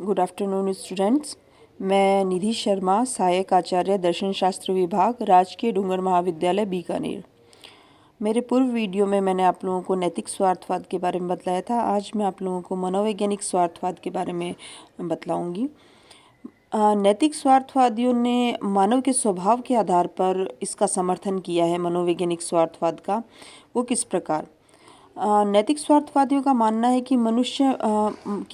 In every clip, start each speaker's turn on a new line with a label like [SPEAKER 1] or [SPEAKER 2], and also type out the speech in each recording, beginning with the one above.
[SPEAKER 1] Good afternoon students. मैं निधि शर्मा, सहायक आचार्य दर्शन शास्त्र विभाग, राजकीय डूंगर महाविद्यालय बीकानेर। मेरे पूर्व वीडियो में मैंने आप लोगों को नैतिक स्वार्थवाद के बारे में बतलाया था। आज मैं आप लोगों को मनोवैज्ञानिक स्वार्थवाद के बारे में बतलाऊंगी। नैतिक स्वार्थवादियों ने मानव के स्वभाव के आधार पर इसका समर्थन किया है मनोवैज्ञानिक स्वार्थवाद का। वो किस प्रकार? नैतिक स्वार्थवादियों का मानना है कि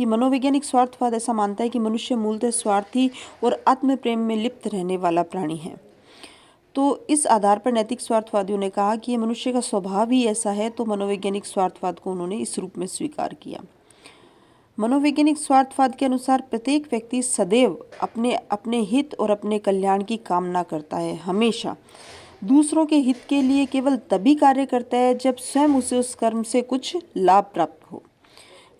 [SPEAKER 1] मनोवैज्ञानिक स्वार्थवाद ऐसा मानता है कि मनुष्य मूलतः स्वार्थी और आत्म प्रेम में लिप्त रहने वाला प्राणी है। तो इस आधार पर नैतिक स्वार्थवादियों ने कहा कि ये मनुष्य का स्वभाव ही ऐसा है, तो मनोवैज्ञानिक स्वार्थवाद को उन्होंने इस रूप में स्वीकार किया। मनोवैज्ञानिक स्वार्थवाद के अनुसार प्रत्येक व्यक्ति सदैव अपने हित और अपने कल्याण की कामना करता है। हमेशा दूसरों के हित के लिए केवल तभी कार्य करता है जब स्वयं उसे उस कर्म से कुछ लाभ प्राप्त हो।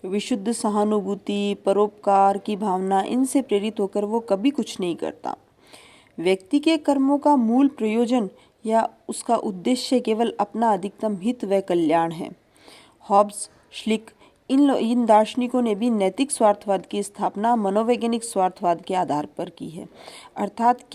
[SPEAKER 1] विशुद्ध सहानुभूति, परोपकार की भावना, इनसे प्रेरित होकर वो कभी कुछ नहीं करता। व्यक्ति के कर्मों का मूल प्रयोजन या उसका उद्देश्य केवल अपना अधिकतम हित व कल्याण है। हॉब्स, श्लिक, इन दार्शनिकों ने भी नैतिक स्वार्थवाद की स्थापना मनोवैज्ञानिक स्वार्थवाद के आधार पर की है। अर्थात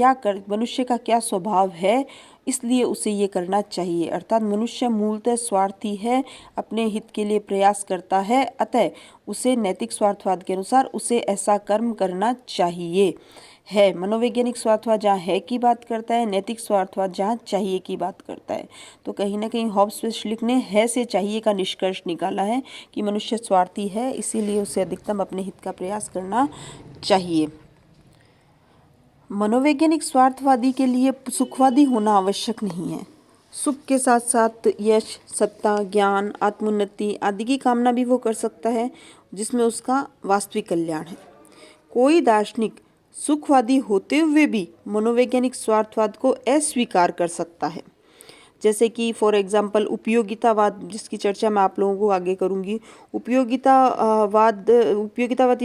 [SPEAKER 1] मनुष्य का क्या स्वभाव है, इसलिए उसे ये करना चाहिए। अर्थात मनुष्य मूलतः स्वार्थी है, अपने हित के लिए प्रयास करता है, अतः उसे नैतिक स्वार्थवाद के अनुसार उसे ऐसा कर्म करना चाहिए। है मनोवैज्ञानिक स्वार्थवाद जहाँ है की बात करता है, नैतिक स्वार्थवाद जहाँ चाहिए की बात करता है। तो कहीं ना कहीं हॉब्स व श्लिक ने है से चाहिए का निष्कर्ष निकाला है कि मनुष्य स्वार्थी है, इसीलिए उसे अधिकतम अपने हित का प्रयास करना चाहिए। मनोवैज्ञानिक स्वार्थवादी के लिए सुखवादी होना आवश्यक नहीं है। सुख के साथ साथ यश, सत्ता, ज्ञान, आत्मोन्नति आदि की कामना भी वो कर सकता है, जिसमें उसका वास्तविक कल्याण है। कोई दार्शनिक सुखवादी होते हुए भी मनोवैज्ञानिक स्वार्थवाद को अस्वीकार कर सकता है। जैसे कि फॉर एग्जांपल उपयोगितावाद, जिसकी चर्चा मैं आप लोगों को आगे करूंगी। उपयोगितावादी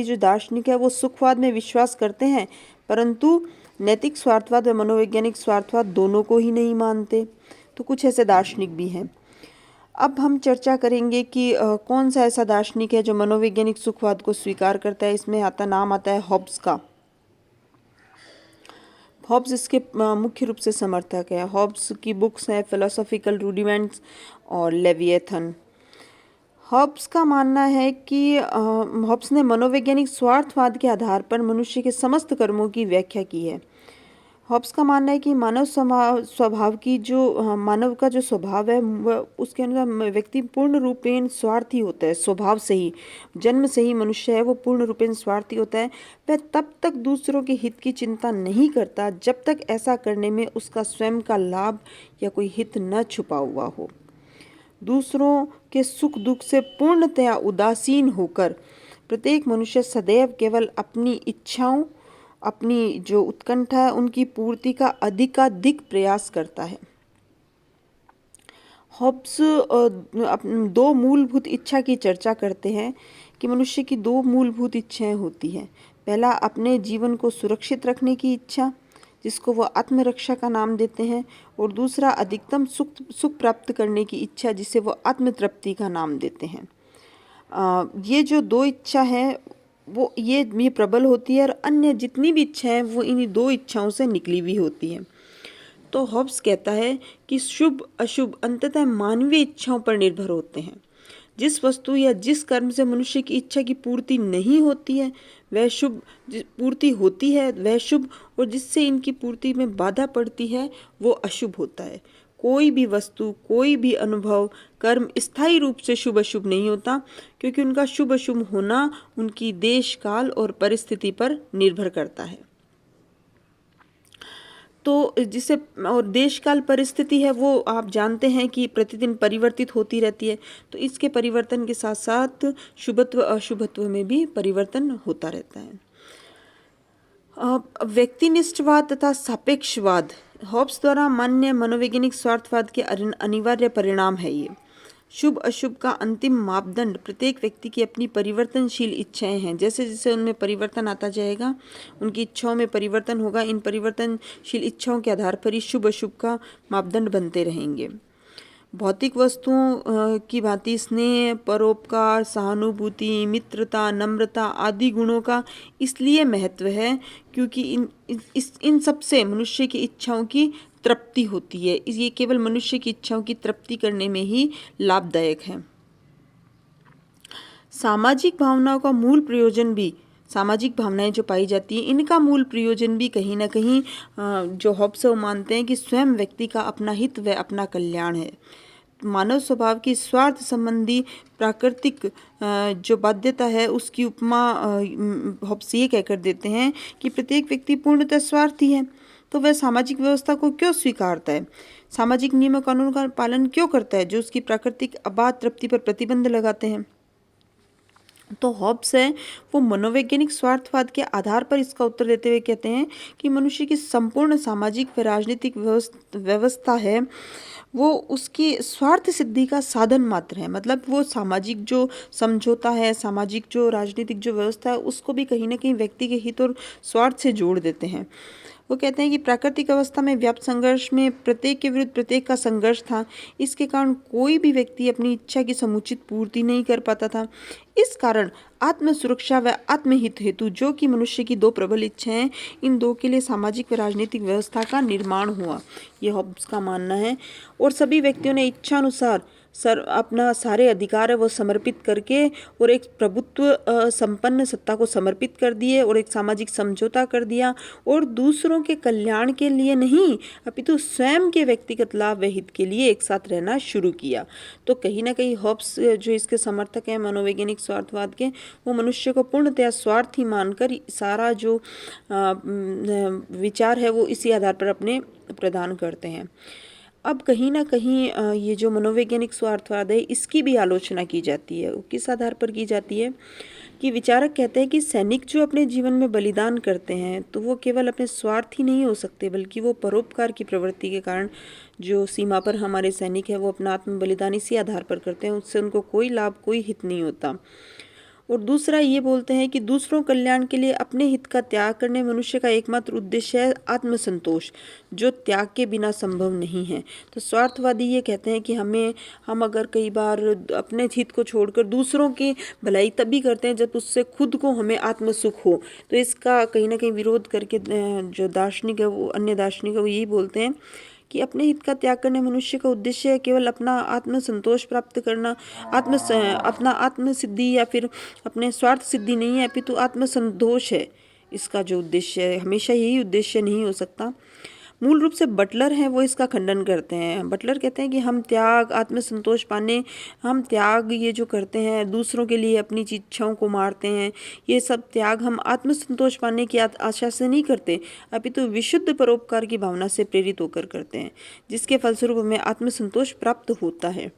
[SPEAKER 1] जो दार्शनिक है वो सुखवाद में विश्वास करते हैं, परंतु नैतिक स्वार्थवाद व मनोवैज्ञानिक स्वार्थवाद दोनों को ही नहीं मानते। तो कुछ ऐसे दार्शनिक भी हैं। अब हम चर्चा करेंगे कि कौन सा ऐसा दार्शनिक है जो मनोवैज्ञानिक सुखवाद को स्वीकार करता है। इसमें नाम आता है हॉब्स का। हॉब्स इसके मुख्य रूप से समर्थक है। हॉब्स की बुक्स हैं फिलोसॉफिकल रूडिमेंट्स और लेविएथन। हॉब्स का मानना है कि हॉब्स ने मनोवैज्ञानिक स्वार्थवाद के आधार पर मनुष्य के समस्त कर्मों की व्याख्या की है। हॉब्स का मानना है कि मानव का जो स्वभाव है वह उसके अनुसार व्यक्ति पूर्ण रूपेण स्वार्थी होता है। स्वभाव से ही, जन्म से ही मनुष्य है वो पूर्ण रूपेण स्वार्थी होता है। वह तब तक दूसरों के हित की चिंता नहीं करता जब तक ऐसा करने में उसका स्वयं का लाभ या कोई हित न छुपा हुआ हो। दूसरों के सुख दुख से पूर्णतया उदासीन होकर प्रत्येक मनुष्य सदैव केवल अपनी इच्छाओं, अपनी जो उत्कंठा है उनकी पूर्ति का अधिकाधिक प्रयास करता है। हॉब्स दो मूलभूत इच्छा की चर्चा करते हैं कि मनुष्य की दो मूलभूत इच्छाएं होती हैं। पहला, अपने जीवन को सुरक्षित रखने की इच्छा, जिसको वो आत्मरक्षा का नाम देते हैं, और दूसरा अधिकतम सुख प्राप्त करने की इच्छा, जिसे वो आत्मतृप्ति का नाम देते हैं। ये जो दो इच्छा है वो ये प्रबल होती है, और अन्य जितनी भी इच्छाएं हैं वो इन्हीं दो इच्छाओं से निकली हुई होती हैं। तो हॉब्स कहता है कि शुभ अशुभ अंततः मानवीय इच्छाओं पर निर्भर होते हैं। जिस वस्तु या जिस कर्म से मनुष्य की इच्छा की पूर्ति नहीं होती है वह शुभ, पूर्ति होती है वह शुभ, और जिससे इनकी पूर्ति में बाधा पड़ती है वो अशुभ होता है। कोई भी वस्तु, कोई भी अनुभव, कर्म स्थायी रूप से शुभ अशुभ नहीं होता, क्योंकि उनका शुभ अशुभ होना उनकी देश, काल और परिस्थिति पर निर्भर करता है। तो जिसे और देश काल परिस्थिति है वो आप जानते हैं कि प्रतिदिन परिवर्तित होती रहती है। तो इसके परिवर्तन के साथ साथ शुभत्व अशुभत्व में भी परिवर्तन होता रहता है। व्यक्तिनिष्ठवाद तथा सापेक्षवाद हॉब्स द्वारा मान्य मनोवैज्ञानिक स्वार्थवाद के अनिवार्य परिणाम है। ये शुभ अशुभ का अंतिम मापदंड प्रत्येक व्यक्ति की अपनी परिवर्तनशील इच्छाएं हैं। जैसे जैसे उनमें परिवर्तन आता जाएगा, उनकी इच्छाओं में परिवर्तन होगा। इन परिवर्तनशील इच्छाओं के आधार पर ही शुभ अशुभ का मापदंड बनते रहेंगे। भौतिक वस्तुओं की भांति स्नेह, परोपकार, सहानुभूति, मित्रता, नम्रता आदि गुणों का इसलिए महत्व है क्योंकि इन सब से मनुष्य की इच्छाओं की तृप्ति होती है। ये केवल मनुष्य की इच्छाओं की तृप्ति करने में ही लाभदायक है। सामाजिक भावनाओं का मूल प्रयोजन भी, सामाजिक भावनाएं जो पाई जाती हैं इनका मूल प्रयोजन भी कहीं ना कहीं जो हॉब्स है वो मानते हैं कि स्वयं व्यक्ति का अपना हित व अपना कल्याण है। मानव स्वभाव की स्वार्थ संबंधी प्राकृतिक जो बाध्यता है उसकी उपमा हॉब्स ये कहकर देते हैं कि प्रत्येक व्यक्ति पूर्णतः स्वार्थी है, तो वह सामाजिक व्यवस्था को क्यों स्वीकारता है, सामाजिक नियम कानून का पालन क्यों करता है जो उसकी प्राकृतिक अबाध तृप्ति पर प्रतिबंध लगाते हैं। तो हॉब्स है वो मनोवैज्ञानिक स्वार्थवाद के आधार पर इसका उत्तर देते हुए कहते हैं कि मनुष्य की संपूर्ण सामाजिक व राजनीतिक व्यवस्था है वो उसकी स्वार्थ सिद्धि का साधन मात्र है। मतलब वो सामाजिक जो समझौता है, सामाजिक जो राजनीतिक जो व्यवस्था है उसको भी कहीं ना कहीं व्यक्ति के हित और स्वार्थ से जोड़ देते हैं। वो कहते हैं कि प्राकृतिक अवस्था में व्याप्त संघर्ष में प्रत्येक के विरुद्ध प्रत्येक का संघर्ष था। इसके कारण कोई भी व्यक्ति अपनी इच्छा की समुचित पूर्ति नहीं कर पाता था। इस कारण आत्म सुरक्षा व आत्महित हेतु जो कि मनुष्य की दो प्रबल इच्छाएं हैं, इन दो के लिए सामाजिक व राजनीतिक व्यवस्था का निर्माण हुआ, ये हॉब्स का मानना है। और सभी व्यक्तियों ने इच्छानुसार अपना सारे अधिकार है वो समर्पित करके और एक प्रभुत्व संपन्न सत्ता को समर्पित कर दिए और एक सामाजिक समझौता कर दिया और दूसरों के कल्याण के लिए नहीं अपितु स्वयं के व्यक्तिगत लाभ व हित के लिए एक साथ रहना शुरू किया। तो कहीं ना कहीं हॉब्स जो इसके समर्थक हैं मनोवैज्ञानिक स्वार्थवाद के, वो मनुष्य को पूर्णतया स्वार्थी मानकर सारा जो विचार है वो इसी आधार पर अपने प्रदान करते हैं। अब कहीं ना कहीं ये जो मनोवैज्ञानिक स्वार्थवाद है इसकी भी आलोचना की जाती है। वो किस आधार पर की जाती है कि विचारक कहते हैं कि सैनिक जो अपने जीवन में बलिदान करते हैं तो वो केवल अपने स्वार्थ ही नहीं हो सकते बल्कि वो परोपकार की प्रवृत्ति के कारण जो सीमा पर हमारे सैनिक है वो अपना आत्म बलिदान इसी आधार पर करते हैं, उससे उनको कोई लाभ कोई हित नहीं होता। और दूसरा ये बोलते हैं कि दूसरों कल्याण के लिए अपने हित का त्याग करने मनुष्य का एकमात्र उद्देश्य है आत्मसंतोष, जो त्याग के बिना संभव नहीं है। तो स्वार्थवादी ये कहते हैं कि हम अगर कई बार अपने हित को छोड़कर दूसरों की भलाई तभी करते हैं जब उससे खुद को हमें आत्मसुख हो। तो इसका कहीं ना कहीं विरोध करके जो दार्शनिक है वो अन्य दार्शनिक है वो यही बोलते हैं कि अपने हित का त्याग करने मनुष्य का उद्देश्य है केवल अपना आत्म संतोष प्राप्त करना, अपना आत्म सिद्धि या फिर अपने स्वार्थ सिद्धि नहीं है अपितु आत्म संतोष है इसका जो उद्देश्य है। हमेशा यही उद्देश्य नहीं हो सकता। मूल रूप से बटलर हैं वो इसका खंडन करते हैं। बटलर कहते हैं कि हम त्याग आत्मसंतोष पाने, हम त्याग ये जो करते हैं दूसरों के लिए अपनी इच्छाओं को मारते हैं, ये सब त्याग हम आत्मसंतोष पाने की आशा से नहीं करते अपितु विशुद्ध परोपकार की भावना से प्रेरित होकर करते हैं, जिसके फलस्वरूप हमें आत्मसंतोष प्राप्त होता है।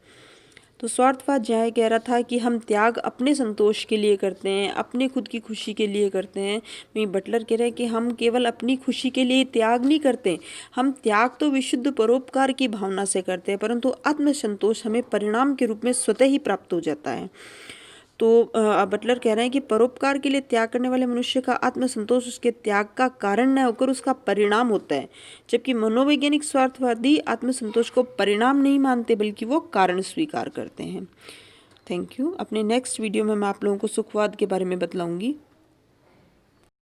[SPEAKER 1] तो स्वार्थवाद यह कह रहा था कि हम त्याग अपने संतोष के लिए करते हैं, अपने खुद की खुशी के लिए करते हैं। वहीं बटलर कह रहे हैं कि हम केवल अपनी खुशी के लिए त्याग नहीं करते, हम त्याग तो विशुद्ध परोपकार की भावना से करते हैं, परंतु आत्मसंतोष हमें परिणाम के रूप में स्वतः ही प्राप्त हो जाता है। तो बटलर कह रहे हैं कि परोपकार के लिए त्याग करने वाले मनुष्य का आत्मसंतोष उसके त्याग का कारण न होकर उसका परिणाम होता है, जबकि मनोवैज्ञानिक स्वार्थवादी आत्मसंतोष को परिणाम नहीं मानते बल्कि वो कारण स्वीकार करते हैं। Thank you. अपने नेक्स्ट वीडियो में मैं आप लोगों को सुखवाद के बारे में बतलाऊंगी।